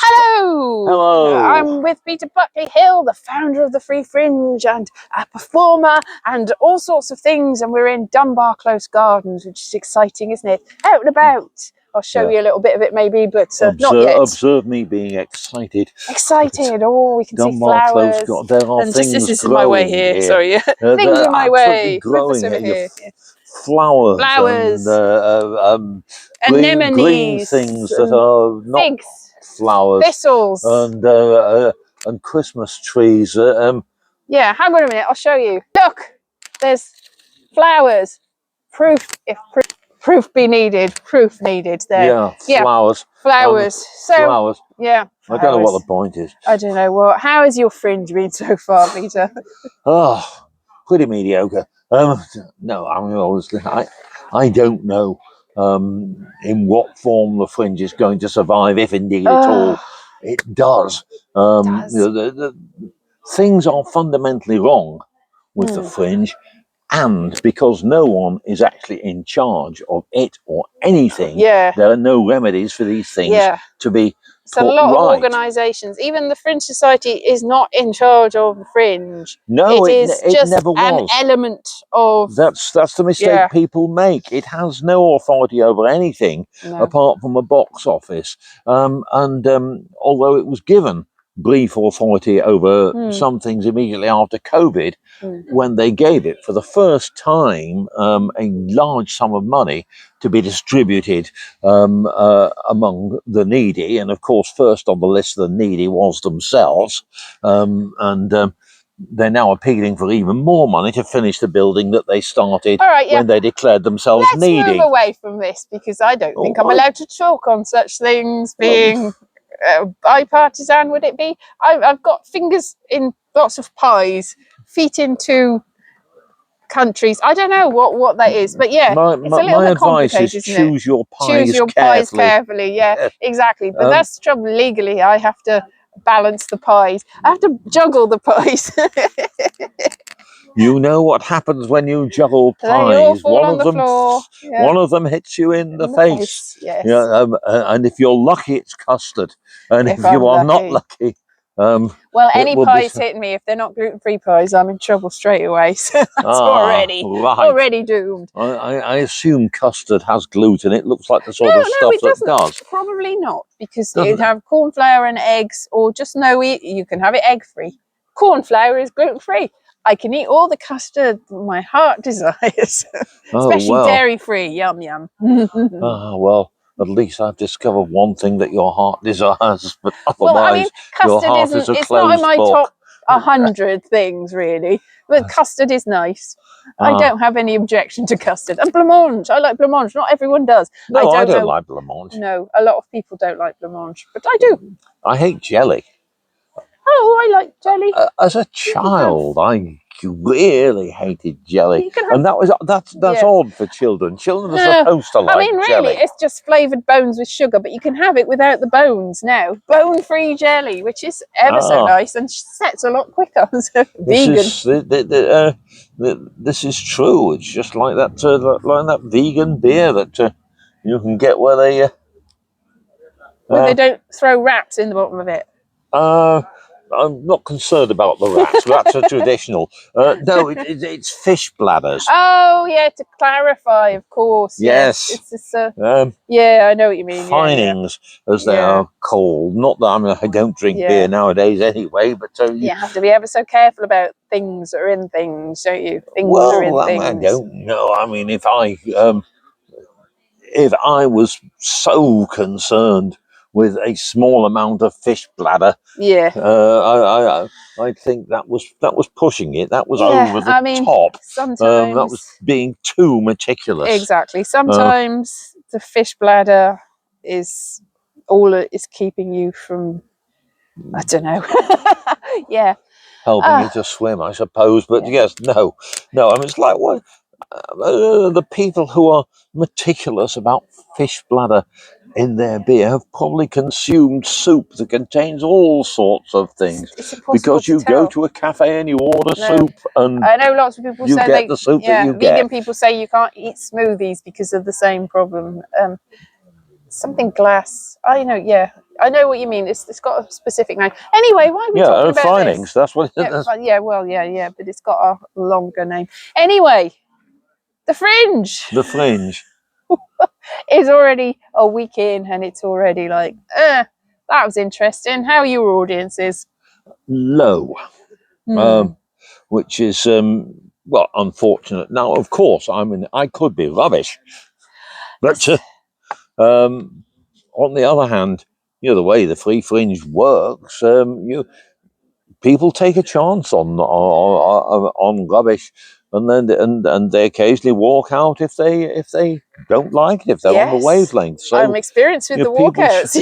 Hello! Hello! I'm with Buckley Hill, the founder of the Free Fringe and a performer and all sorts of things, and we're in Dunbar Close Gardens, which is exciting, isn't it? Out and about. I'll show you a little bit of it maybe, but not yet. Observe me being excited. Excited! Oh, we can see Dunbar flowers. Close, there are and things this is growing my way here. Sorry, things in my way. Growing over here. here. Flowers, Flowers. and Anemones. green things that are not figs. flowers. Thistles. And Christmas trees. Yeah, hang on a minute, I'll show you. Look, there's flowers. Proof be needed. Proof needed there. Yeah, flowers. Flowers. Flowers. Yeah. Flowers. I don't know what the point is. I don't know what. How has your fringe been so far, Peter? Oh, pretty mediocre. No, I mean, honestly, I don't know in what form the fringe is going to survive, if indeed at all it does. The things are fundamentally wrong with the fringe, and because no one is actually in charge of it or anything, there are no remedies for these things to be So a lot of organisations, even the Fringe Society, is not in charge of the fringe. No, it just never was. An element of. That's the mistake people make. It has no authority over anything apart from a box office. Although it was given brief authority over some things immediately after COVID, when they gave it for the first time a large sum of money to be distributed among the needy, and of course first on the list of the needy was themselves, they're now appealing for even more money to finish the building that they started when they declared themselves needy. Let's move away from this, because I don't think I'm allowed to talk on such things being bipartisan, would it be? I've got fingers in lots of pies, feet into countries. I don't know what that is, but it's a little bit complicated, isn't it? Choose your pies Choose your pies carefully. Yeah, exactly. But that's the trouble. Legally, I have to balance the pies. I have to juggle the pies. You know what happens when you juggle pies? They all fall on the floor. One of them hits you in the face. Yes. And if you're lucky, it's custard. And if you are not lucky, well, any pies hitting me, if they're not gluten-free pies, I'm in trouble straight away. So that's already doomed. I assume custard has gluten. It looks like the sort of stuff that does. Probably not, because it'd have corn flour and eggs, or just you can have it egg-free. Corn flour is gluten-free. I can eat all the custard my heart desires, especially dairy-free. Yum, yum. Well, at least I've discovered one thing that your heart desires, but otherwise your heart is a closed book. It's not in my top 100 things, really, but custard is nice. I don't have any objection to custard. And blancmange, I like blancmange. Not everyone does. No, I don't like blancmange. No, a lot of people don't like blancmange, but I do. I hate jelly. Oh, I like jelly. As a child, I really hated jelly, and that's odd for children. Children are supposed to like jelly. I mean, really, it's just flavoured bones with sugar, but you can have it without the bones now. Bone-free jelly, which is ever so nice and sets a lot quicker. Vegan. This is true. It's just like that vegan beer that you can get where they they don't throw rats in the bottom of it. I'm not concerned about the rats. Rats are traditional. No, it's fish bladders. Oh, yeah, to clarify, of course. Yes. It's just, yeah, I know what you mean. Finings, as they are called. Not that I don't drink beer nowadays anyway, but... you have to be ever so careful about things that are in things, don't you? Things are in things. I don't know. I mean, if I was so concerned with a small amount of fish bladder, I think that was pushing it. That was over the top. Sometimes that was being too meticulous. Exactly. Sometimes the fish bladder is all it is keeping you from. I don't know. Helping you to swim, I suppose. But yes, no. I mean, it's like what the people who are meticulous about fish bladder in their beer have probably consumed soup that contains all sorts of things, because you go to a cafe and you order soup, and I know lots of people say get the soup that you vegan get. People say you can't eat smoothies because of the same problem. Something glass. I know, I know what you mean. It's got a specific name. Anyway, why are we talking about Finings. this? That's what. Yeah, but it's got a longer name. Anyway, the Fringe The Fringe. is already a week in, and it's already like, that was interesting. How are your audiences? Low. Which is well, unfortunate. Now, of course, I could be rubbish, but on the other hand, the way the Free Fringe works, people take a chance on rubbish, and then and they occasionally walk out if they don't like it, if they're on the wavelength. So I'm experienced with the walkouts.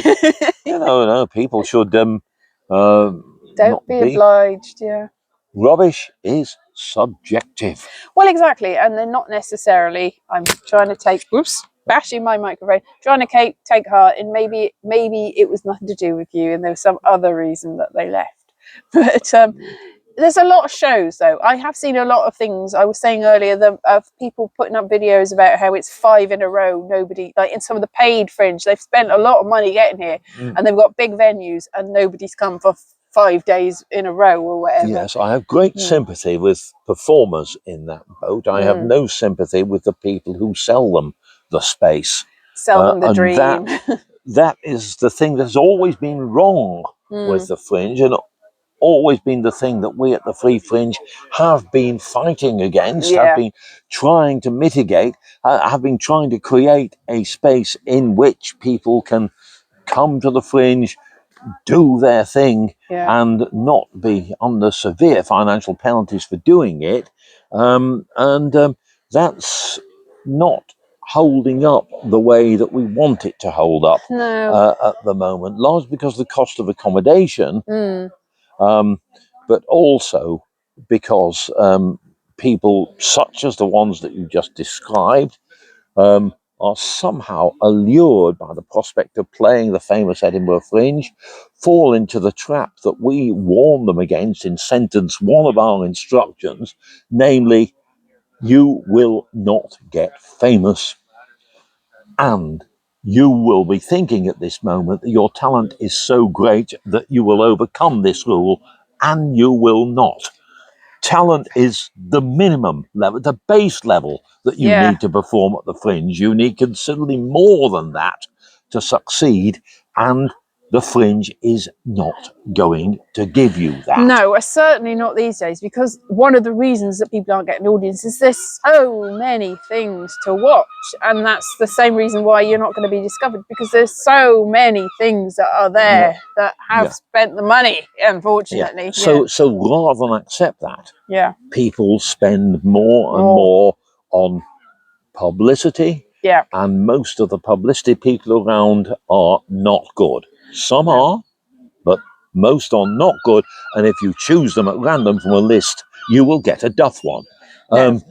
People should don't not be obliged. Yeah. Rubbish is subjective. Well, exactly, and they're not necessarily. I'm trying to take. Oops, bashing my microphone. Trying to take heart, and maybe it was nothing to do with you, and there was some other reason that they left. But there's a lot of shows, though. I have seen a lot of things. I was saying earlier of people putting up videos about how it's 5 in a row. Nobody, like in some of the paid Fringe, they've spent a lot of money getting here, and they've got big venues, and nobody's come for 5 days in a row or whatever. Yes, I have great sympathy with performers in that boat. I have no sympathy with the people who sell them the space. Sell them the dream. That is the thing that's always been wrong with the Fringe, and always been the thing that we at the Free Fringe have been fighting against, have been trying to mitigate, have been trying to create a space in which people can come to the Fringe, do their thing, and not be under severe financial penalties for doing it. That's not holding up the way that we want it to hold up at the moment, largely because of the cost of accommodation, but also because people such as the ones that you just described are somehow allured by the prospect of playing the famous Edinburgh Fringe, fall into the trap that we warn them against in sentence 1 of our instructions, namely, you will not get famous, and you will be thinking at this moment that your talent is so great that you will overcome this rule, and you will not. Talent is the minimum level, the base level that you need to perform at the Fringe. You need considerably more than that to succeed, and the Fringe is not going to give you that. No, certainly not these days, because one of the reasons that people aren't getting an audience is there's so many things to watch, and that's the same reason why you're not going to be discovered, because there's so many things that are there that have spent the money, unfortunately. So rather than accept that, people spend more and more on publicity, and most of the publicity people around are not good. Some are, but most are not good, and if you choose them at random from a list, you will get a duff one. But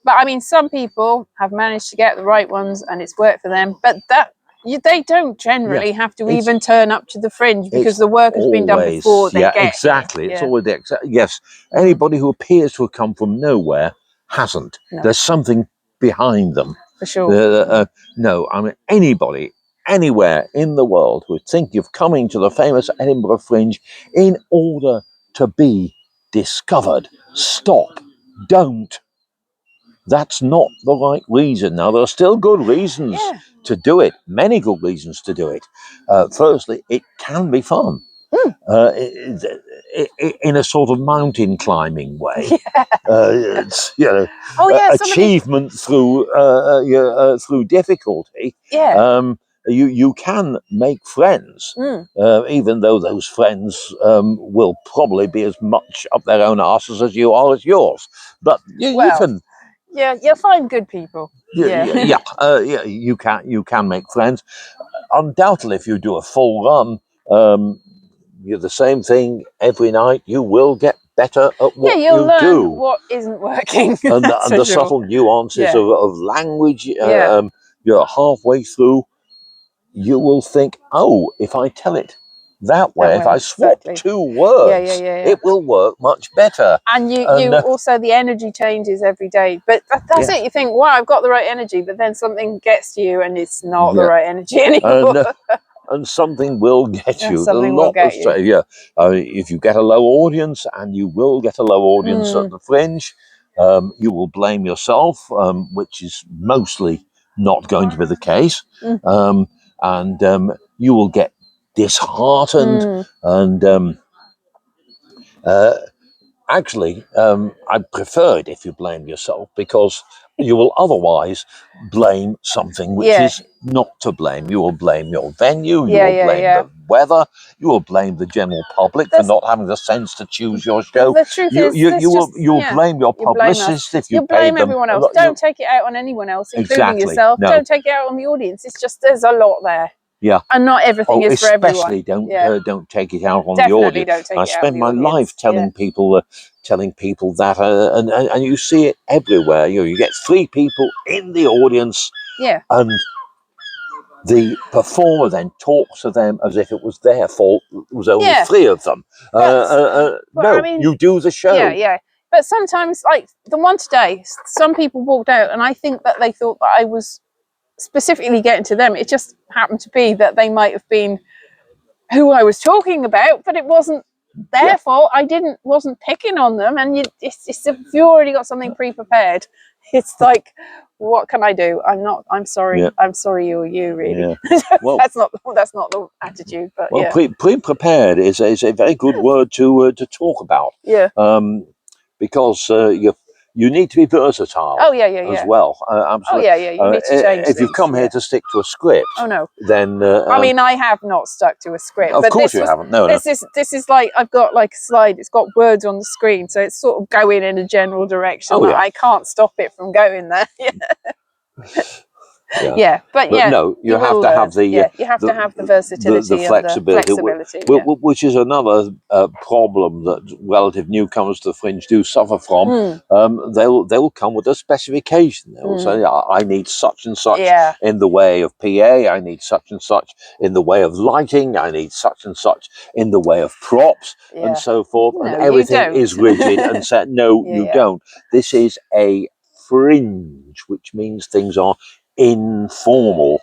I mean, some people have managed to get the right ones, and it's worked for them, but they don't generally have to even turn up to the Fringe, because the work has been done before they get exactly. here. It's always anybody who appears to have come from nowhere hasn't. There's something behind them. For sure. No, I mean, anybody, anywhere in the world who would think of coming to the famous Edinburgh Fringe in order to be discovered, stop, don't. That's not the right reason. Now, there are still good reasons to do it, many good reasons to do it. Firstly, it can be fun. In a sort of mountain climbing way. It's, achievement through difficulty. You can make friends, even though those friends will probably be as much up their own arses as you are as yours. But you can. Yeah, you'll find good people. You can make friends. Undoubtedly, if you do a full run, you're the same thing every night. You will get better at what you'll learn do. What isn't working, and the subtle nuances of language. You're halfway through. You will think, oh, if I tell it that way, if I swap 2 words, it will work much better. And you also, the energy changes every day. But that's it. You think, wow, I've got the right energy, but then something gets to you and it's not the right energy anymore. and something will get Yeah, you. something will get you. Yeah, if you get a low audience, and you will get a low audience at the Fringe, you will blame yourself, which is mostly not going to be the case, and you will get disheartened, and actually, I prefer it if you blame yourself, because you will otherwise blame something which is not to blame. You will blame your venue, you will blame the weather, you will blame the general public for not having the sense to choose your show. The truth is, you'll blame your publicist if you blame paid them. everyone else. Don't take it out on anyone else, including yourself. No. Don't take it out on the audience. It's just there's a lot there. Yeah, and not everything is for everyone. Especially don't take it out on Definitely the audience. don't take I it out spend on my the life audience. telling people that, and you see it everywhere. You get 3 people in the audience, and the performer then talks to them as if it was their fault. It was only 3 of them. No, I mean, you do the show. Yeah. But sometimes, like the one today, some people walked out, and I think that they thought that I was specifically getting to them. It just happened to be that they might have been who I was talking about, but it wasn't their fault. I wasn't picking on them, and it's if you already got something pre-prepared, it's like, what can I do? I'm sorry. I'm sorry, you really. Well, that's not the attitude, but pre-prepared is a very good word to talk about. Because you need to be versatile. As well. Absolutely. You need to change if you come here to stick to a script, then I mean, I have not stuck to a script. Of course you haven't. No, this is like I've got like a slide. It's got words on the screen, so it's sort of going in a general direction. I can't stop it from going there. But no, you have to have the you have to have the versatility, the flexibility, which is another problem that relative newcomers to the Fringe do suffer from. They'll come with a specification. They'll say, I need such and such in the way of PA, I need such and such in the way of lighting, I need such and such in the way of props, and so forth, and everything is rigid and said, no, you don't. This is a Fringe, which means things are informal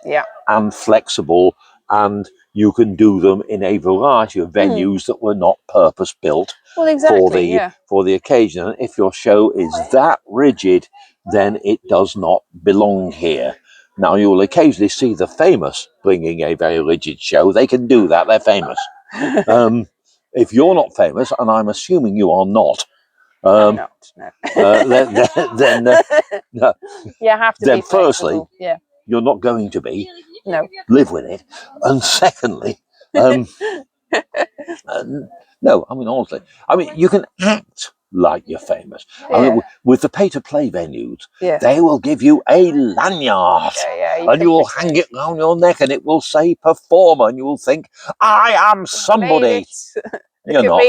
and flexible, and you can do them in a variety of venues that were not purpose built for the occasion. And if your show is that rigid, then it does not belong here. Now, you will occasionally see the famous bringing a very rigid show. They can do that. They're famous. If you're not famous, and I'm assuming you are not, I'm not. No. then you have to be flexible. Firstly, you're not going to be. No. Live with it. And secondly, no, I mean, honestly, I mean, you can act like you're famous. I mean, with the pay-to-play venues, they will give you a lanyard, and you will hang it around your neck, and it will say performer, and you will think, I am somebody. You're not.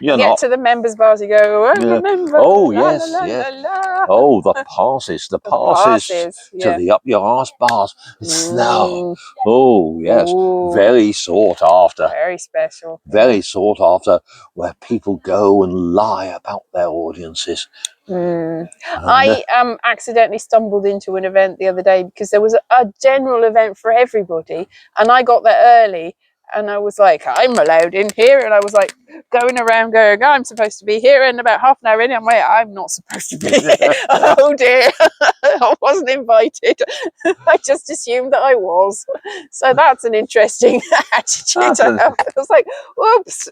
You're get not. to the members' bars, you go, member. Oh, yes, yes. Oh, the passes. The passes to the up your arse bars. It's now. Oh, yes. Ooh. Very sought after. Very special. Very sought after, where people go and lie about their audiences. I accidentally stumbled into an event the other day because there was a general event for everybody, and I got there early. And I was like, I'm allowed in here. And I was like going around going, I'm supposed to be here. And about half an hour in, I'm like, I'm not supposed to be here. Oh dear. I wasn't invited. I just assumed that I was. So that's an interesting attitude. I was like, whoops.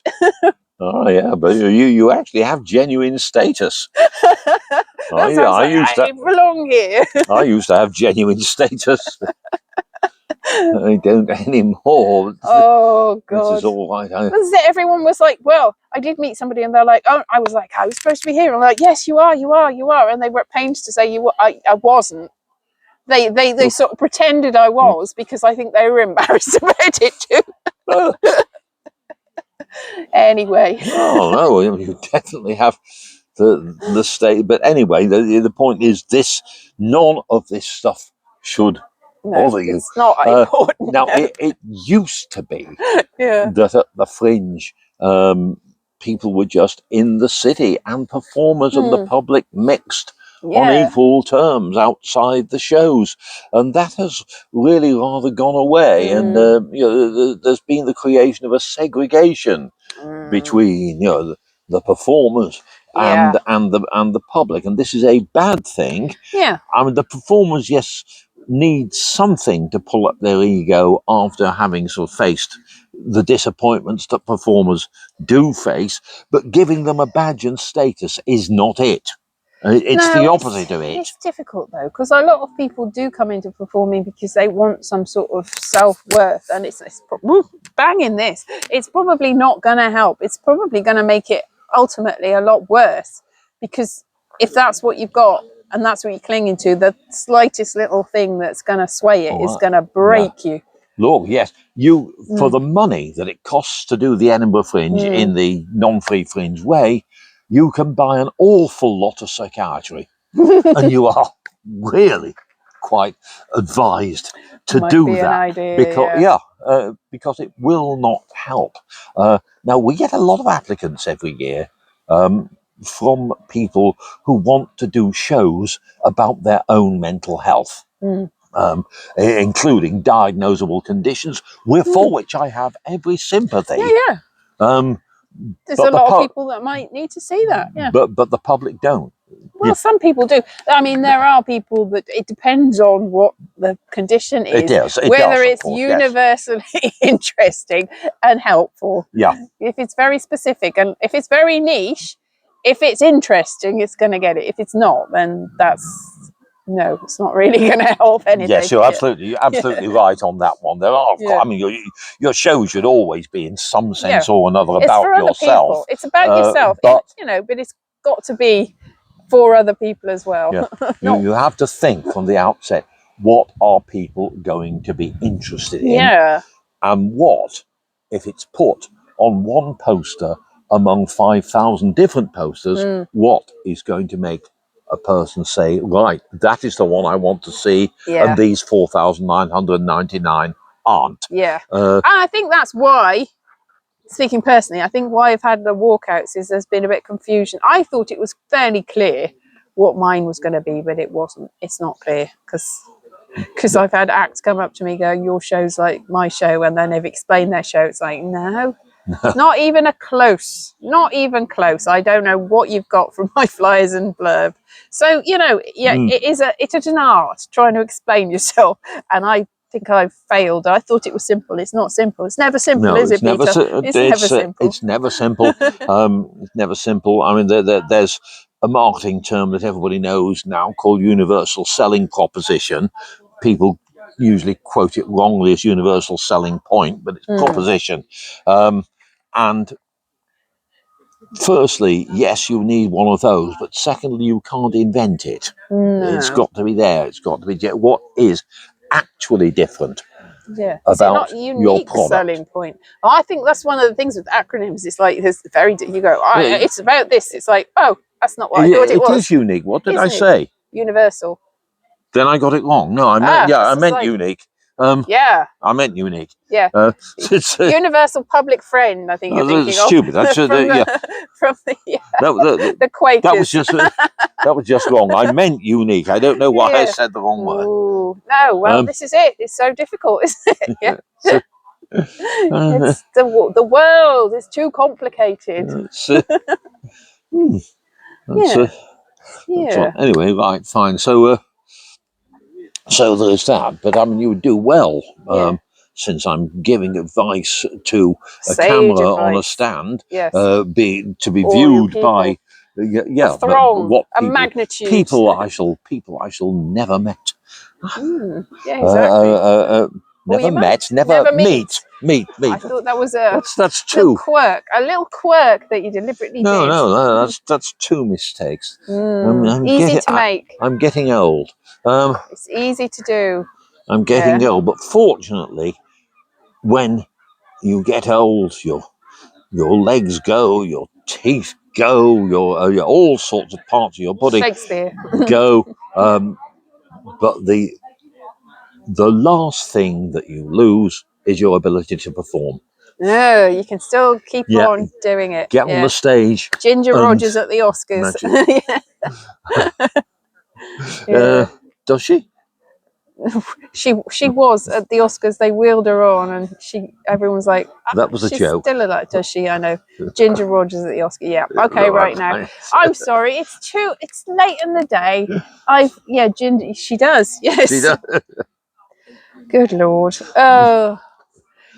Oh yeah, but you actually have genuine status. I belong here. I used to have genuine status. I don't anymore. Oh God! This is all right. Everyone was like, "Well, I did meet somebody," and they're like, "Oh," I was like, "I was supposed to be here." And I'm like, "Yes, you are, you are, you are," and they were at pains to say you were. I wasn't. They sort of pretended I was because I think they were embarrassed about it too. Anyway. Oh no, you definitely have the state. But anyway, the point is this: none of this stuff should bother you. It's not important. Now, it used to be that at the Fringe, people were just in the city, and performers and the public mixed. on equal terms outside the shows, and that has really rather gone away. And there's been the creation of a segregation between the performers and the public, and this is a bad thing. Yeah. I mean, the performers, yes, need something to pull up their ego after having sort of faced the disappointments that performers do face, but giving them a badge and status is not it. It's the opposite of it. It's difficult though, because a lot of people do come into performing because they want some sort of self-worth, and it's banging this. It's probably not going to help. It's probably going to make it ultimately a lot worse, because if that's what you've got and that's what you're clinging to, the slightest little thing that's going to sway it is going to break you. Look, yes, for the money that it costs to do the Edinburgh Fringe in the non-free fringe way, you can buy an awful lot of psychiatry, and you are really quite advised to do that, because it will not help. Now, we get a lot of applicants every year from people who want to do shows about their own mental health. Including diagnosable conditions, for which I have every sympathy. There's a lot of people that might need to see that. But the public don't. Well, some people do. I mean, there are people that it depends on what the condition is, whether it's universally interesting and helpful. If it's very specific and if it's very niche, if it's interesting, it's going to get it. If it's not, then no, it's not really going to help anything. Yes, you're absolutely right on that one. There are, I mean, your show should always be in some sense or another about yourself. It's about yourself, but it's got to be for other people as well. You have to think from the outset, what are people going to be interested in? And what, if it's put on one poster among 5,000 different posters, what is going to make a person say, right, that is the one I want to see, and these 4,999 aren't. And I think that's why, speaking personally, I think why I've had the walkouts is there's been a bit of confusion. I thought it was fairly clear what mine was going to be, but it wasn't. It's not clear, because I've had acts come up to me going, your show's like my show, and then they've explained their show. It's like, no. Not even not even close. I don't know what you've got from my flyers and blurb. So, it's an art trying to explain yourself. And I think I've failed. I thought it was simple. It's not simple. It's never simple, is it, Peter? It's never simple. It's never simple. It's never simple. I mean, there's a marketing term that everybody knows now called universal selling proposition. People usually quote it wrongly as universal selling point, but it's proposition. And firstly, yes, you need one of those, but secondly, you can't invent it. It's got to be there. It's got to be what is actually different about your product. Selling point. I think that's one of the things with acronyms. It's like it's about this. It's like, oh, that's not what I thought it was. It is unique. What did I say? Universal. Then I got it wrong. No, I meant unique. I meant unique. Universal public friend, I think you're thinking stupid. of. That's the Quakers. That was just wrong. I meant unique. I don't know why I said the wrong word. No, well, this is it. It's so difficult, isn't it? It's the world is too complicated. Anyway, right, fine. So there's that, but I mean, you would do well, since I'm giving advice to a camera on a stand, to be viewed by a throng, a magnitude, people I shall never met. Exactly. Never meet. I thought that was that's two a little quirk that you deliberately did. No, that's two mistakes. Easy to make. I'm getting old. It's easy to do. I'm getting old, but fortunately, when you get old, your legs go, your teeth go, your all sorts of parts of your body go. But the last thing that you lose is your ability to perform. No, you can still keep on doing it. Get on the stage. Ginger Rogers at the Oscars. Yeah. Does she? She was at the Oscars. They wheeled her on, and everyone was like, That was a she's joke. still alive. Does she? I know. Ginger Rogers at the Oscar. Yeah. Okay. Right now. I'm sorry. It's late in the day. Ginger. She does. Yes. She does. Good Lord. Oh.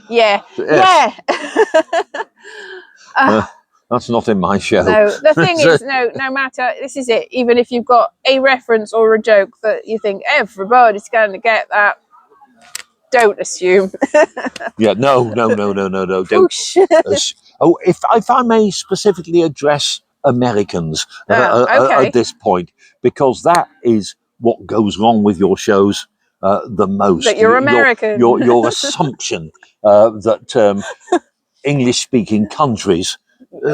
Yeah. Yes. Yeah. That's not in my show. No, the thing is, no matter, this is it. Even if you've got a reference or a joke that you think everybody's going to get that, don't assume. Yeah, no. Don't. Whoosh. If I may specifically address Americans Okay. at this point, because that is what goes wrong with your shows the most. That you're American. Your assumption that English-speaking countries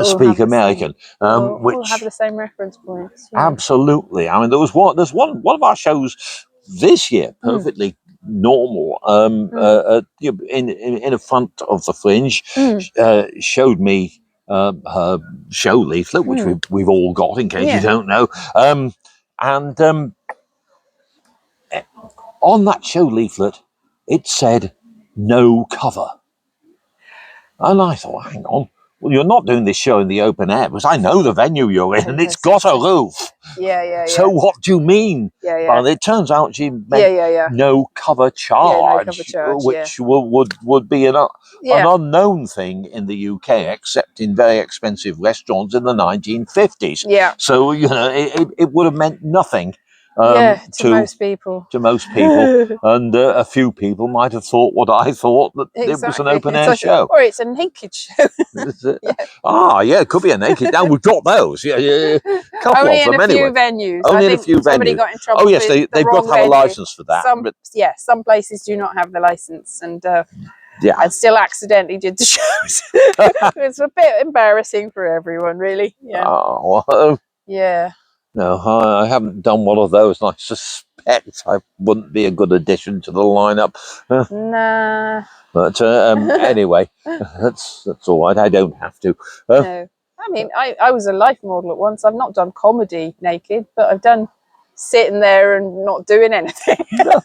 speak American, which have the same reference points. Yeah. Absolutely. I mean, there's one of our shows this year, perfectly normal, in the front of the Fringe, showed me her show leaflet, which we've all got, in case you don't know, and on that show leaflet, it said no cover. And I thought, hang on, well, you're not doing this show in the open air, because I know the venue you're in, and it's got a roof. Yeah. So what do you mean? Yeah. Well, it turns out she meant no cover charge, which would be an unknown thing in the UK, except in very expensive restaurants in the 1950s. Yeah. So, it would have meant nothing. To most people. To most people, and a few people might have thought what I thought, that it was an open air show, or it's a naked show. It could be a naked. Now we've got those. Yeah. Couple only of them in a anyway. few venues. Only I think in a few somebody venues. got in trouble. Oh yes, they've got to have a license for that. Some places do not have the license, and I still accidentally did the shows. It's a bit embarrassing for everyone, really. Yeah. Oh. Yeah. No, I haven't done one of those, and I suspect I wouldn't be a good addition to the lineup. Nah. But anyway, that's all right. I don't have to. No. I mean, I was a life model at once. I've not done comedy naked, but I've done sitting there and not doing anything. It's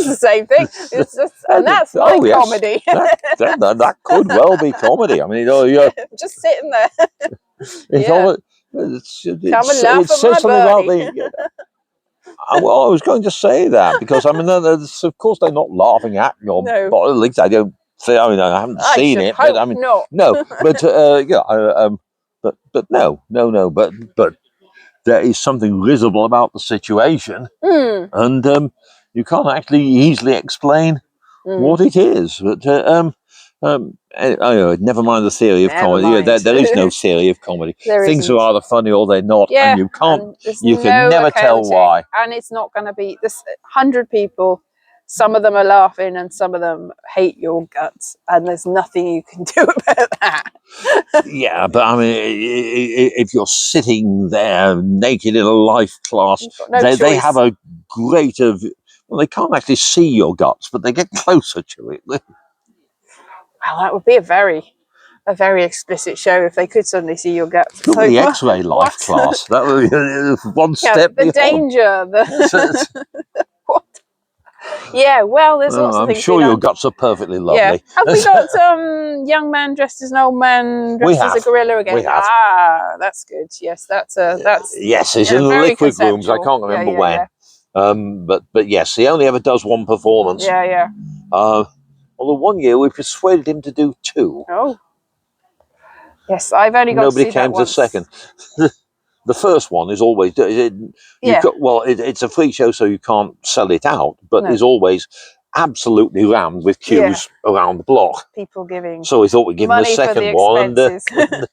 the same thing. It's just, and that's my comedy. That could well be comedy. I mean, just sitting there. It says something about the. Well, I was going to say that, because I mean, of course they're not laughing at your body. At least I don't. I mean, I haven't seen it, but I mean, no. But but no. But there is something risible about the situation, and you can't actually easily explain what it is. But anyway, never mind the theory of comedy. There is no theory of comedy. Things are either funny or they're not, and you can't. You can never tell why. And it's not going to be this 100 people. Some of them are laughing, and some of them hate your guts, and there's nothing you can do about that. Yeah, but I mean, if you're sitting there naked in a life class, they have a greater. Well, they can't actually see your guts, but they get closer to it. Well, that would be a very explicit show if they could suddenly see your guts. Look at the X-ray life class. That would be one step the beyond. Danger. What? Yeah, well, there's lots of things. I'm sure your guts are perfectly lovely. Yeah. Have we got young man dressed as an old man dressed as a gorilla again? We have. Ah, that's good. Yes, that's yes, it's in the liquid rooms. I can't remember when. Yeah. But yes, he only ever does one performance. Yeah. Although one year we persuaded him to do two. Oh. Yes, I've only got Nobody to see came that to once. second. The first one is always it's a free show, so you can't sell it out, but it's always absolutely rammed with queues around the block. People giving. So we thought we'd give him a second one, and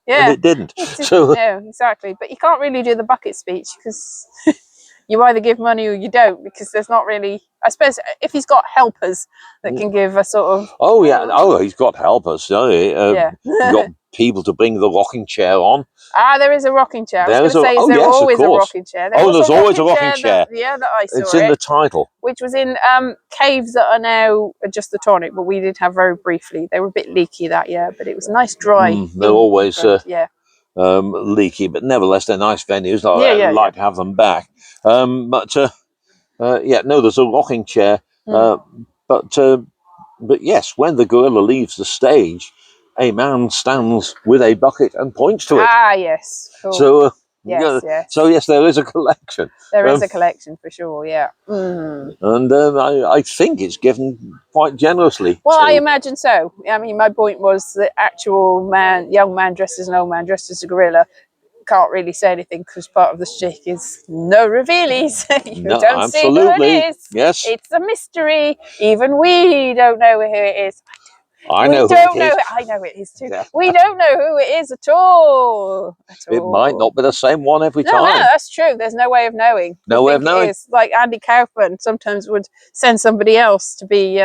it didn't. No, exactly. But you can't really do the bucket speech, because you either give money or you don't, because there's not really. I suppose if he's got helpers that can give a sort of. Oh yeah, he's got helpers. He's got people to bring the rocking chair on. Ah, there is a rocking chair. I was going to say, is there always a rocking chair? There's always a rocking chair. That I saw. It's in the title. Which was in caves that are now just the tonic, but we did have very briefly. They were a bit leaky that year, but it was nice dry. They're always leaky, but nevertheless, they're nice venues. Yeah, Like to have them back. But no, there's a rocking chair. But yes, when the gorilla leaves the stage, a man stands with a bucket and points to it. Ah, yes. Cool. So yes. So yes, there is a collection. There is a collection for sure. Yeah. And I think it's given quite generously. Well, I imagine so. I mean, my point was the actual young man dressed as an old man dressed as a gorilla, can't really say anything because part of the shtick is no revealies. You don't absolutely. see who it is. Yes. It's a mystery. Even we don't know who it is. I know it is too. Yeah. We don't know who it is at all. It might not be the same one every time. No, that's true. There's no way of knowing. No way of knowing. It is. Like Andy Kaufman sometimes would send somebody else to be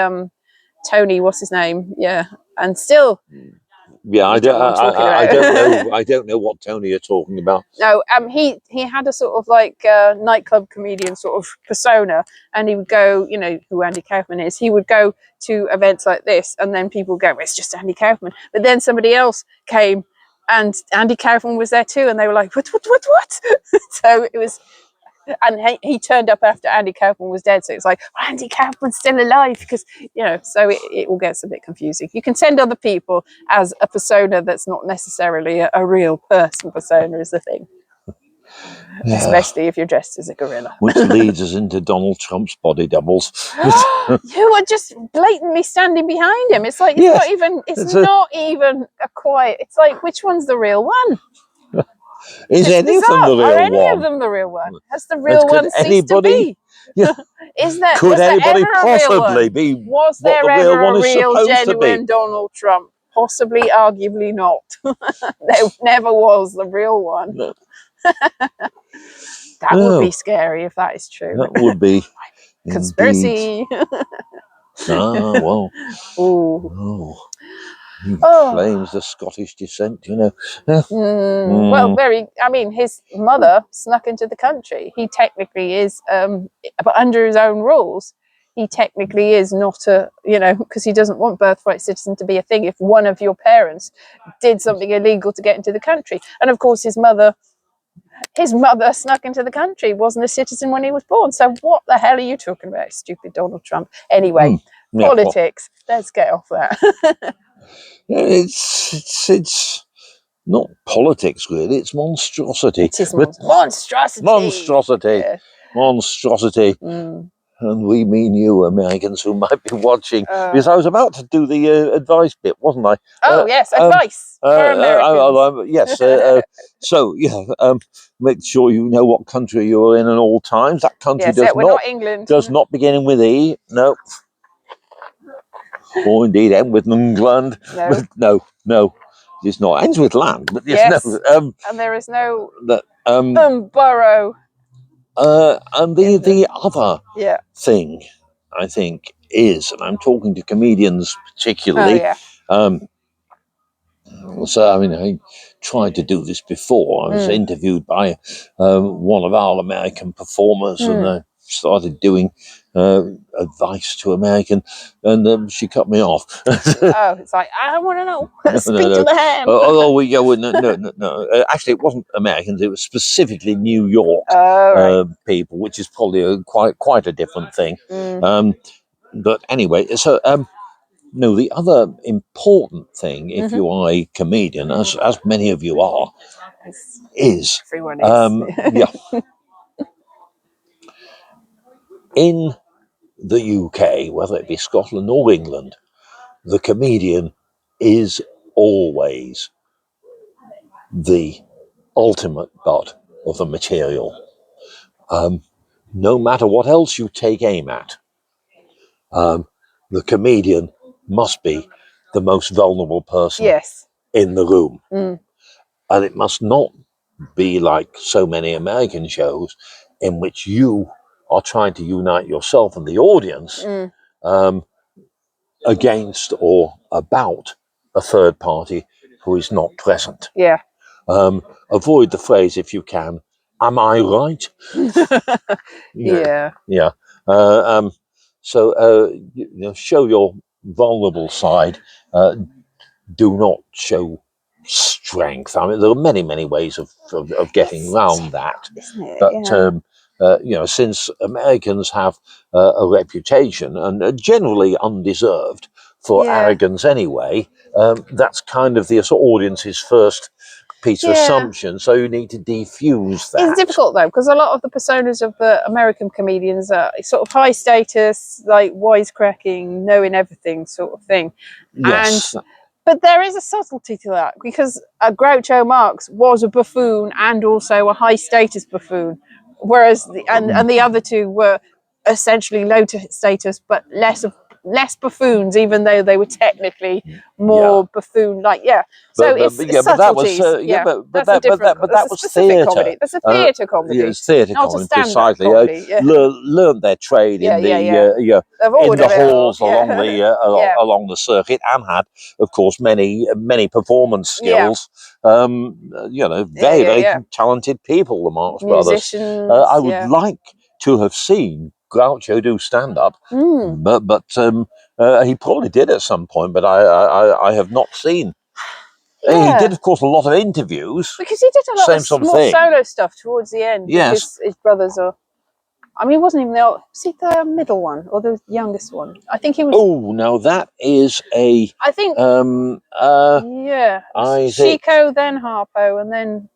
Tony, what's his name? Yeah. And still... Yeah, I don't know what Tony you're talking about. No, he had a sort of like nightclub comedian sort of persona, and he would go, you know who Andy Kaufman is. He would go to events like this, and then people go, "It's just Andy Kaufman." But then somebody else came, and Andy Kaufman was there too, and they were like, "What?" So it was. And he turned up after Andy Kaufman was dead. So it's like, well, Andy Kaufman's still alive because, so it all gets a bit confusing. You can send other people as a persona that's not necessarily a real person persona is the thing. Yeah. Especially if you're dressed as a gorilla. Which leads us into Donald Trump's body doubles. You are just blatantly standing behind him. It's like, it's not even a quiet, it's like, which one's the real one? Is any of them the real one? Are any of them the real one? Has the real one ceased to be? Yeah. Could anybody possibly be? Was there ever a real, genuine Donald Trump? Possibly, arguably not. There never was the real one. No. That would be scary if that is true. That would be. Conspiracy. Well. Oh. He claims the Scottish descent, Well, his mother snuck into the country. He technically is, but under his own rules, he technically is not because he doesn't want birthright citizen to be a thing if one of your parents did something illegal to get into the country. And of course, his mother snuck into the country, wasn't a citizen when he was born. So what the hell are you talking about, stupid Donald Trump? Anyway, politics. Let's get off that. It's not politics, really. It's monstrosity. It is monstrosity. Monstrosity. Yeah. Monstrosity. And we mean you, Americans, who might be watching. Because I was about to do the advice bit, wasn't I? Yes, advice for Americans. Yes. So, make sure you know what country you're in at all times. That country not England. Does not begin with E. No. Or indeed end with England. No. It's not. Ends with land, but yes. No. And there is no borough. And the other thing, I think, is, and I'm talking to comedians particularly. So, I tried to do this before. I was interviewed by one of our American performers, and I started doing advice to American, and she cut me off. It's like, I want to know. Speak to the ham. No. Actually, it wasn't Americans. It was specifically New York people, which is probably quite a different thing. But anyway, so... No, the other important thing, if you are a comedian, as many of you are, is everyone is. In the UK, whether it be Scotland or England, the comedian is always the ultimate butt of the material. No matter what else you take aim at, the comedian must be the most vulnerable person in the room. And it must not be like so many American shows in which you are trying to unite yourself and the audience against or about a third party who is not present. Avoid the phrase, if you can, am I right? Yeah. So show your vulnerable side. Do not show strength. I mean, there are many, many ways of getting around that. Isn't it? But Yeah. since Americans have a reputation, and generally undeserved, for arrogance anyway, that's kind of the audience's first piece of assumption. So you need to defuse that. It's difficult though, because a lot of the personas of the American comedians are sort of high status, like wisecracking, knowing everything sort of thing. Yes. But there is a subtlety to that, because Groucho Marx was a buffoon and also a high status buffoon, whereas the other two were essentially low status but less buffoons, even though they were technically more buffoon-like. So it's subtleties. That's a different. That's a specific comedy. That's a theatre comedy. It's theatre not comedy, a stand-up precisely. comedy. Learned their trade in the halls along the circuit, and had, of course, many performance skills. Very talented people, the Marx Brothers. I would like to have seen Groucho do stand up, but he probably did at some point, but I have not seen. He did, of course, a lot of interviews, because he did a lot of more thing. solo stuff towards the end. Because his brothers are. I mean, he wasn't even the. Was he the middle one or the youngest one? I think he was. Oh, now that is a. I think. Chico, then Harpo, and then.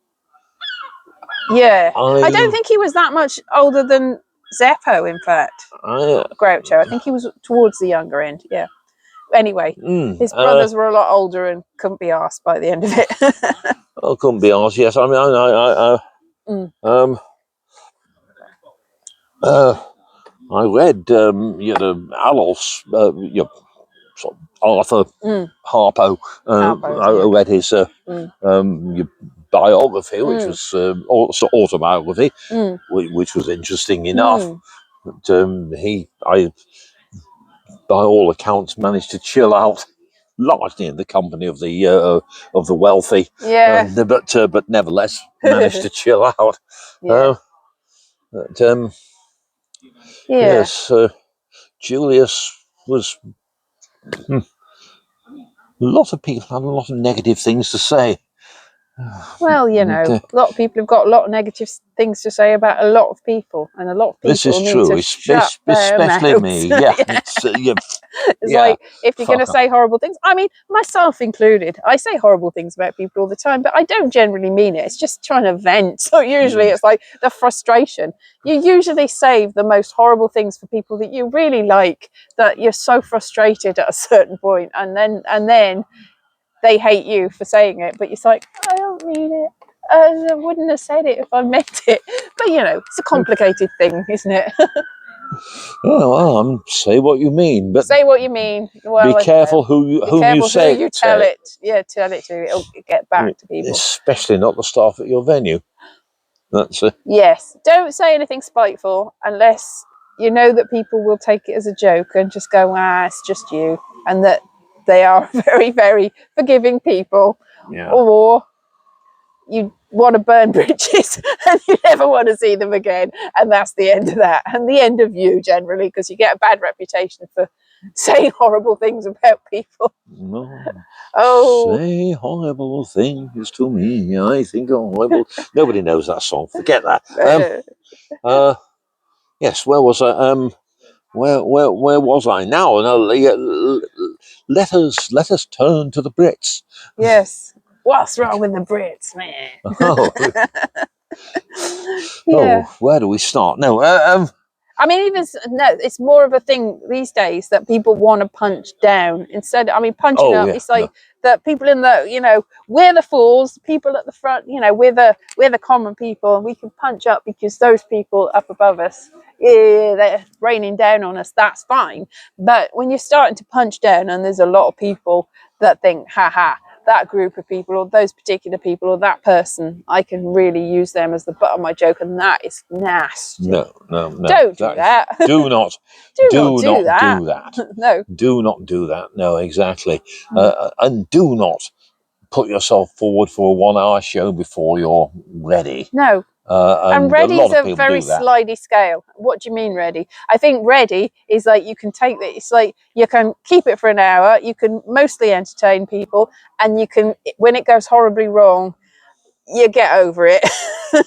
Yeah, I don't think he was that much older than Zeppo. In fact, Groucho. I think he was towards the younger end. Yeah. Anyway, his brothers were a lot older and couldn't be asked by the end of it. Couldn't be asked. Yes, I mean, I read, Adolf's, Arthur Harpo. I read his biography, which was also autobiography, which was interesting enough. But I, by all accounts, managed to chill out largely in the company of the wealthy. But nevertheless managed to chill out. Yes, Julius was. A lot of people had a lot of negative things to say. Well, a lot of people have got a lot of negative things to say about a lot of people, and a lot of people this is need true, to shut especially their me. mouths. It's like, if you're going to say horrible things, I mean, myself included, I say horrible things about people all the time, but I don't generally mean it. It's just trying to vent. So usually it's like the frustration. You usually save the most horrible things for people that you really like, that you're so frustrated at a certain point, and then they hate you for saying it, but it's like, I don't mean it. I wouldn't have said it if I meant it. But it's a complicated thing, isn't it? Well, say what you mean, but say what you mean. Well, be careful who you tell it. Yeah, tell it to. It'll get back to people. Especially not the staff at your venue. That's it. Yes, don't say anything spiteful unless you know that people will take it as a joke and just go, it's just you, and that they are very, very forgiving people. Or you want to burn bridges and you never want to see them again, and that's the end of that, and the end of you generally, because you get a bad reputation for saying horrible things about people. Say horrible things to me, I think horrible. Nobody knows that song, forget that. Yes, where was I? Where was I now? Let us turn to the Brits. Yes. What's wrong with the Brits, man? Where do we start? No, I mean, it's more of a thing these days that people want to punch down instead. I mean, punching up. It's like that people in the, we're the fools. People at the front, we're the common people, and we can punch up because those people up above us, they're raining down on us. That's fine. But when you're starting to punch down, and there's a lot of people that think, that group of people, or those particular people, or that person, I can really use them as the butt of my joke, and that is nasty. No. Don't do that. Do not. do not do that. No. Do not do that. No, exactly. And do not put yourself forward for a 1 hour show before you're ready. No. and a ready's lot of a people very do that. slidey scale. What do you mean ready? I think ready is like you can take it. It's like you can keep it for an hour. You can mostly entertain people, and you can, when it goes horribly wrong, you get over it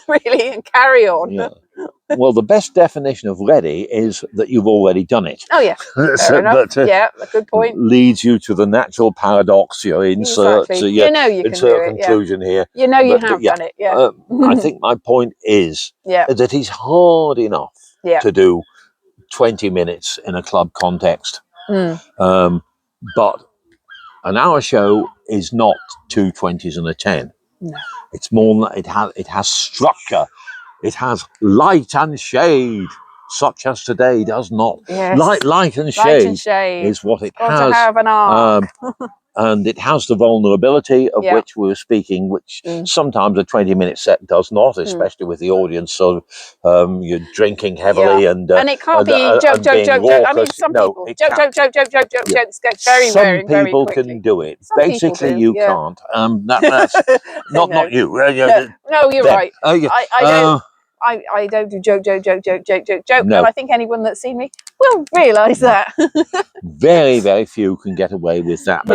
really and carry on. Yeah. Well, the best definition of ready is that you've already done it. Oh yeah, fair enough. But Yeah, a good point. leads you to the natural paradox. You insert Exactly. You know you can do insert a it. Yeah. conclusion here. You know you But have yeah, done it. Yeah. I think my point is Yeah. that it's hard enough Yeah. to do 20 minutes in a club context. But an hour show is not 2 20s and a 10. No. It's more than it has structure. It has light and shade, such as today does not. Yes. Light and shade is what it has. Got to have an arc. And it has the vulnerability of which we were speaking, which sometimes a 20-minute set does not, especially with the audience sort of you're drinking heavily and it can't be joke. I mean, some people joke. It's very, some very, very people quickly. can do it. Some Basically, people do, you yeah. can't. That's not you. No, you're Them. right. I don't do joke. No. And I think anyone that's seen me will realise that. Very, very few can get away with that.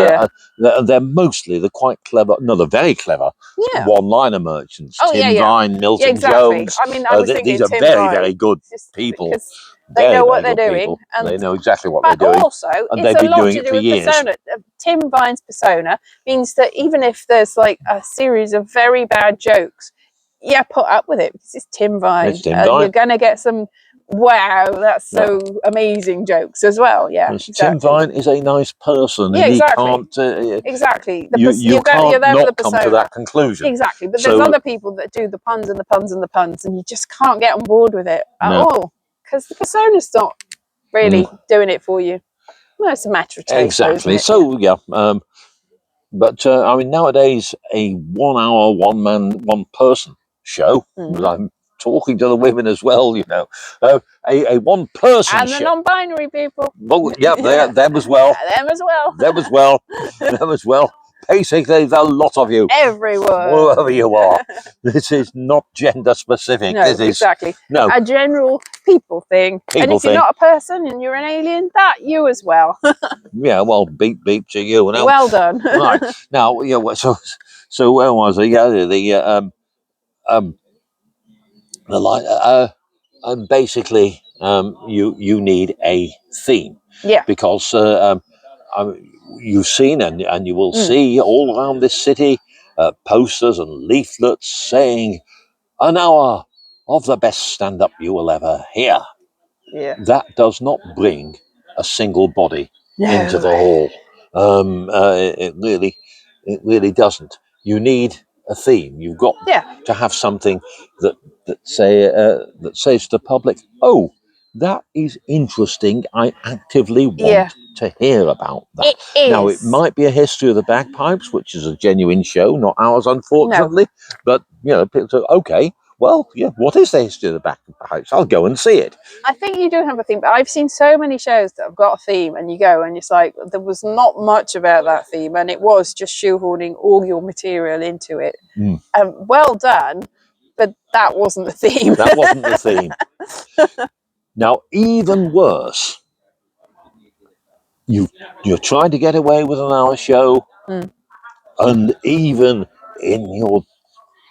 They're mostly the quite clever, no, they're very clever one-liner merchants. Tim Vine, Milton Jones. I mean, I was thinking these are Tim very, Vine, very good people. They know what they're doing. And they know exactly what but they're doing. Also, and it's they've a been lot doing to it do for with years. persona. Tim Vine's persona means that even if there's like a series of very bad jokes, put up with it because it's Tim Vine. It's Tim Vine. You're going to get some, wow, that's so amazing jokes as well. Yeah, exactly. Tim Vine is a nice person. Yeah, and exactly. He can't, exactly. You can't not come to that conclusion. Exactly. But there's other people that do the puns and the puns and the puns, and you just can't get on board with it at all because the persona's not really doing it for you. Well, it's a matter of taste. Exactly. Isn't it? So, but I mean, nowadays, a 1 hour, one person show, I'm talking to the women as well, a one person and show. the non-binary people. Well, them as well. Them as well. Them as well. Them as well. Basically, there's a lot of you. Everyone. Wherever you are. This is not gender specific. No, exactly. A general people thing. And if you're not a person and you're an alien, that you as well. Yeah, well, beep to you. Well done. Right. Now, so where was I? Yeah, basically, you need a theme. Yeah. Because you've seen and you will see all around this city posters and leaflets saying an hour of the best stand-up you will ever hear. Yeah. That does not bring a single body into the hall. It really doesn't. You need a theme. You've got to have something that says to the public, "Oh, that is interesting. I actively want to hear about that." It is. Now, it might be a history of the bagpipes, which is a genuine show, not ours, unfortunately. No. But people say, "Okay, well, what is the history of the bagpipes? I'll go and see it." I think you do have a theme, but I've seen so many shows that have got a theme, and you go and it's like there was not much about that theme, and it was just shoehorning all your material into it. Well done, but that wasn't the theme. That wasn't the theme. Now, even worse, you're trying to get away with an hour show, and even in your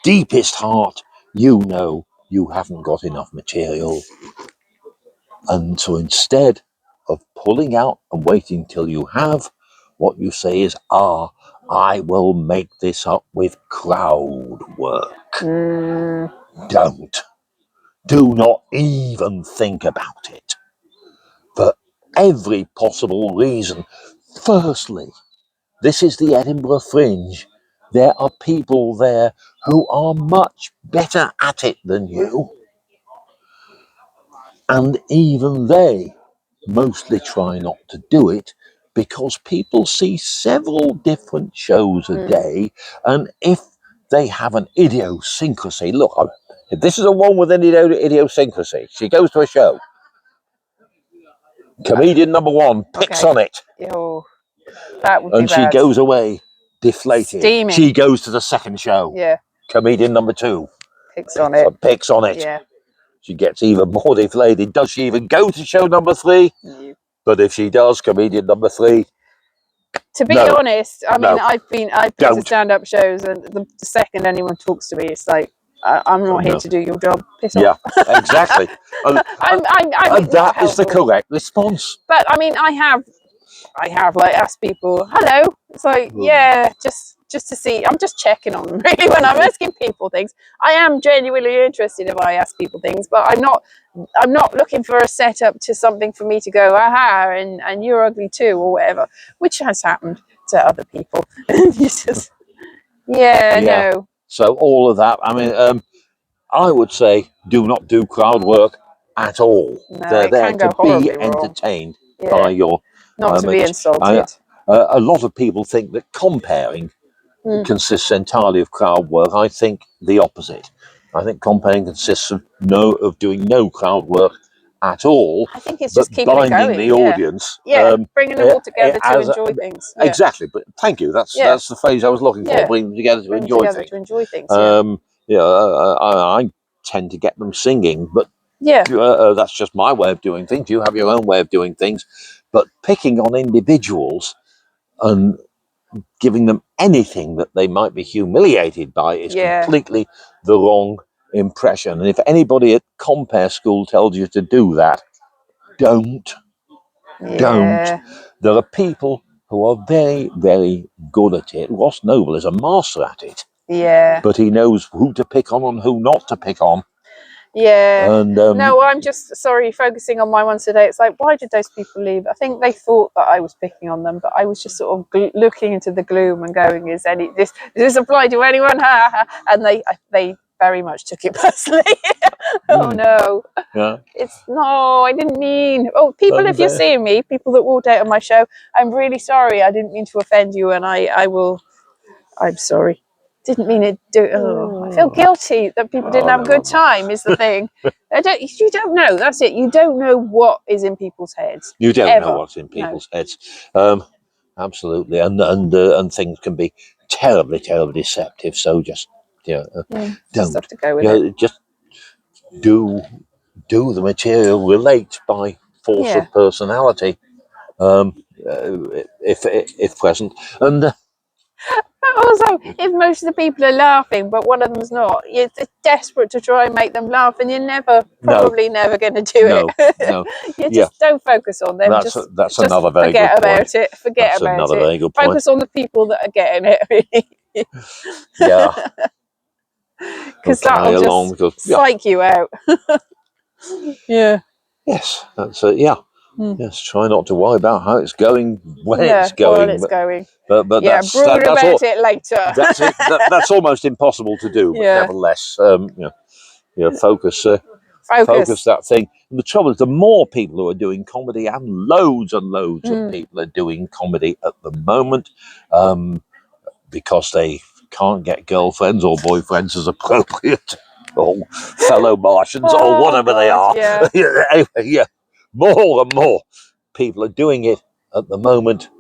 deepest heart, you haven't got enough material. And so instead of pulling out and waiting till you have, what you say is, I will make this up with crowd work. Don't. Do not even think about it. For every possible reason. Firstly, this is the Edinburgh Fringe. There are people there who are much better at it than you. And even they mostly try not to do it because people see several different shows a day, and if they have an idiosyncrasy, look, if this is a one with an idiosyncrasy, she goes to a show, comedian number one picks on it, that would be and she goes away deflated. Steaming. She goes to the second show, comedian number two Picks on it. Picks on it. Yeah. She gets even more deflated. Does she even go to show number 3? No. But if she does, comedian number 3. To be honest, I mean, I've been to stand-up shows, and the second anyone talks to me, it's like, I'm not here to do your job. Piss off. Yeah, exactly. And that is the correct response. But I mean, I have like asked people, hello. It's like, yeah, just to see. I'm just checking on them really when I'm asking people things. I am genuinely interested if I ask people things, but I'm not looking for a setup to something for me to go, aha, and you're ugly too, or whatever, which has happened to other people. Just, no. So all of that, I mean, I would say do not do crowd work at all. No, they're there can go to be wrong. entertained by your not to be insulted. A lot of people think that comparing consists entirely of crowd work. I think the opposite. I think comparing consists of doing no crowd work at all. I think it's just keeping binding it going. The audience. Bringing them all together to enjoy things. Exactly. But thank you. That's the phrase I was looking for. Bring them together to enjoy things. I tend to get them singing, but that's just my way of doing things. You have your own way of doing things, but picking on individuals and giving them anything that they might be humiliated by is completely the wrong impression. And if anybody at compare school tells you to do that, don't. There are people who are very, very good at it. Ross Noble is a master at it. But he knows who to pick on and who not to pick on. And, no, I'm just focusing on my ones today. It's like, why did those people leave? I think they thought that I was picking on them, but I was just sort of looking into the gloom and going, does this apply to anyone? And they very much took it personally. Oh no. I didn't mean. Oh, people, if you're seeing me, people that walked out of my show, I'm really sorry. I didn't mean to offend you, and I'm sorry. Didn't mean it. I feel guilty that people didn't have a good time. Is the thing. You don't know. That's it. You don't know what is in people's heads. You don't know what's in people's heads. Absolutely, and things can be terribly, terribly deceptive. So just don't. Just have to go with it. Just do the material. Relate by force of personality, if present, and. Also, if most of the people are laughing, but one of them's not, you're desperate to try and make them laugh, and you're probably never going to do it. No. You just don't focus on them. That's another very good point. Forget about it. Forget about it. Very good point. Focus on the people that are getting it. Really. Because that'll just psych you out. Yes, that's it. Yes, try not to worry about how it's going when it's going. While it's going. But that's about it later. That's almost impossible to do. But nevertheless, focus that thing. And the trouble is, the more people who are doing comedy, and loads of people are doing comedy at the moment, because they can't get girlfriends or boyfriends as appropriate, or fellow Martians, or whatever they are. Anyway, more and more people are doing it at the moment.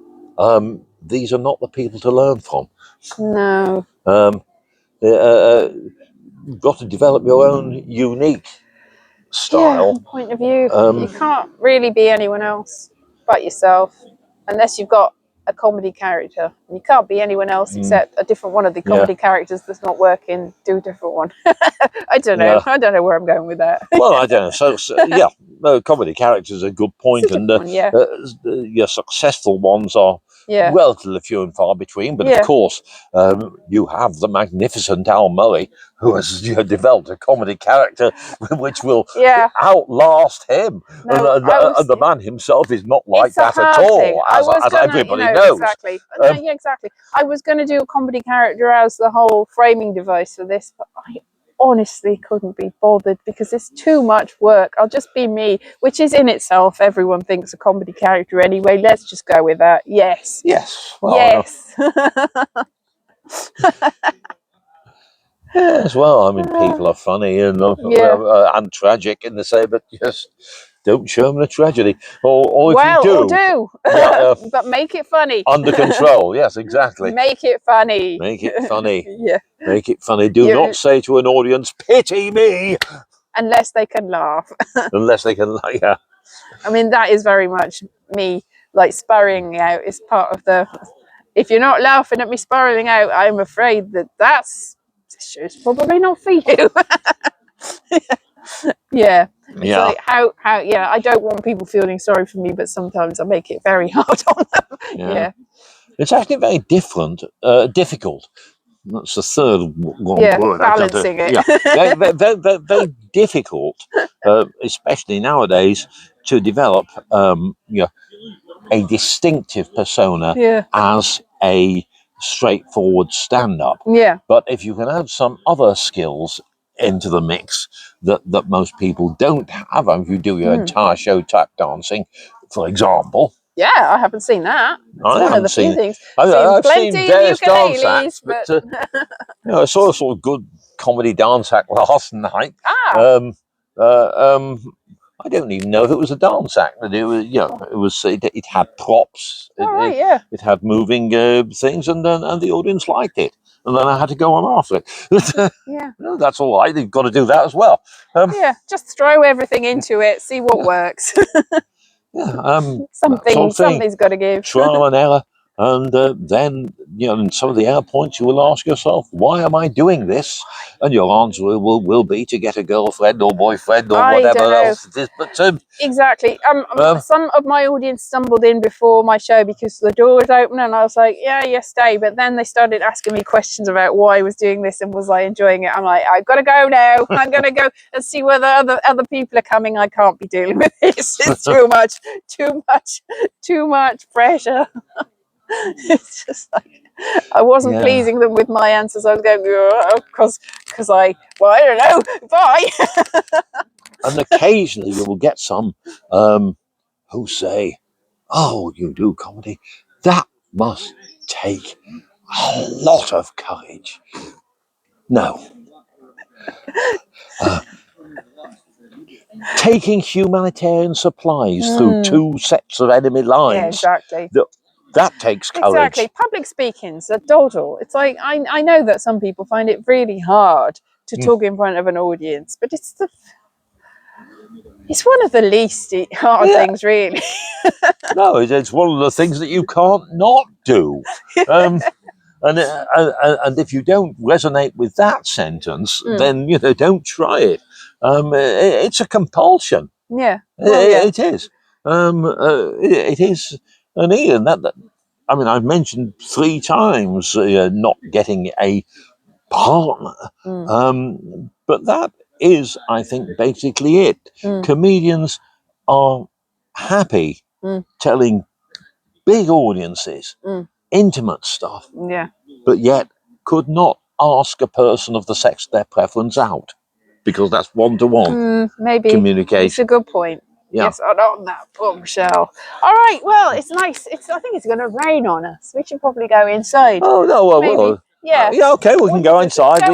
These are not the people to learn from. No. You've got to develop your own unique style. Point of view. You can't really be anyone else but yourself, unless you've got a comedy character. You can't be anyone else except a different one of the comedy characters that's not working. Do a different one. I don't know. I don't know where I'm going with that. Well, I don't know. So comedy characters are a good point, and your successful ones are relatively few and far between. But of course, you have the magnificent Al Murray, who has developed a comedy character which will outlast him. And the man himself is not like that at all, as everybody knows. Exactly. Exactly. I was going to do a comedy character as the whole framing device for this, but I honestly couldn't be bothered because it's too much work. I'll just be me, which is in itself, everyone thinks a comedy character anyway. Let's just go with that. Yes. Well, yes. Yes, well, I mean, people are funny and tragic in the same, but just don't show them a tragedy. Or if you Or do, do. yeah, But make it funny. under control. Yes, exactly. Make it funny. Make it funny. Yeah. Make it funny. Do not say to an audience, "Pity me," unless they can laugh. unless they can. Yeah. I mean, that is very much me, like spurring out is part of the. If you're not laughing at me spiraling out, I'm afraid this show's probably not for you. Yeah. It's Yeah. like how yeah, I don't want people feeling sorry for me, but sometimes I make it very hard on them. Yeah. It's actually very difficult. That's the third wrong word. Balancing it. Yeah, very difficult, especially nowadays, to develop a distinctive persona Yeah. as a straightforward stand-up. Yeah. But if you can add some other skills into the mix that most people don't have, and if you do your entire show tap dancing, for example. Yeah, I haven't seen that. It's one of the few things. I've Plenty seen of various dance acts, ukuleles, but I saw a sort of good comedy dance act last night. ah, I don't even know if it was a dance act, but it had props, all right, yeah. it had moving things, and the audience liked it, and then I had to go on after it. Yeah. No, that's all right. You've got to do that as well. Yeah, just throw everything into it, see what works. Something's got to give. Trial and error, and then in some of the error points, you will ask yourself, "Why am I doing this?" And your answer will be to get a girlfriend or boyfriend or whatever else it is. But exactly. Some of my audience stumbled in before my show because the door was open, and I was like, "Yeah, stay." But then they started asking me questions about why I was doing this and was I enjoying it. I'm like, "I've got to go now. I'm going to go and see whether other people are coming. I can't be dealing with this. It's too much pressure." It's just like I wasn't pleasing them with my answers. I was going because I don't know. Bye. And occasionally you will get some who say, "Oh, you do comedy? That must take a lot of courage." No. Taking humanitarian supplies through 2 sets of enemy lines. Yeah, exactly. That takes courage. Exactly. Public speaking's a doddle. It's like I know that some people find it really hard to talk in front of an audience, but it's one of the least hard things, really. No, it's one of the things that you can't not do. And if you don't resonate with that sentence, then don't try it. It's a compulsion. Yeah, It is. It is, and Ian, that I mean, I've mentioned 3 times not getting a partner, but that is, I think, basically it. Comedians are happy telling big audiences intimate stuff, but yet could not ask a person of the sex of their preference out because that's one-to-one maybe communication. It's a good point. Yeah. Yes, on that bombshell. All right, well, it's nice. I think it's going to rain on us. We should probably go inside. Oh no, well, yeah. Okay, we can go inside.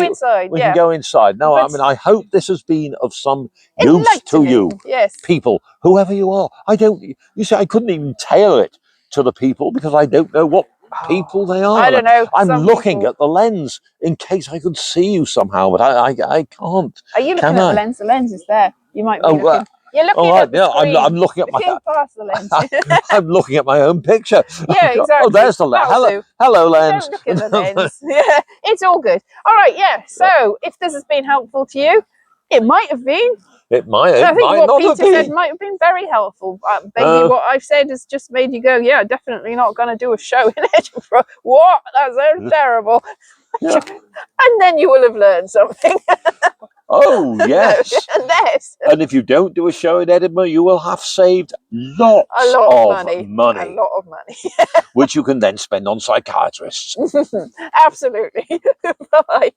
We can go inside. No, I mean, I hope this has been of some use to you, people, whoever you are. You see, I couldn't even tailor it to the people because I don't know what people they are. I don't know. I'm looking at the lens in case I could see you somehow, but I can't. Are you looking at the lens? The lens is there. You might be looking. You're looking at the screen. I'm looking at past the lens. I'm looking at my own picture. Yeah, exactly. Oh, there's the lens. Hello, lens. Don't look at the lens. Yeah, it's all good. All right, yeah. So, if this has been helpful to you, it might have been. It might. I think what Peter said might have been very helpful. Maybe what I've said has just made you go, "Yeah, definitely not going to do a show in Edinburgh." What? That sounds terrible. Yeah. And then you will have learned something. Oh, yes. And if you don't do a show in Edinburgh, you will have saved lots of money. A lot of money. Which you can then spend on psychiatrists. Absolutely. Bye.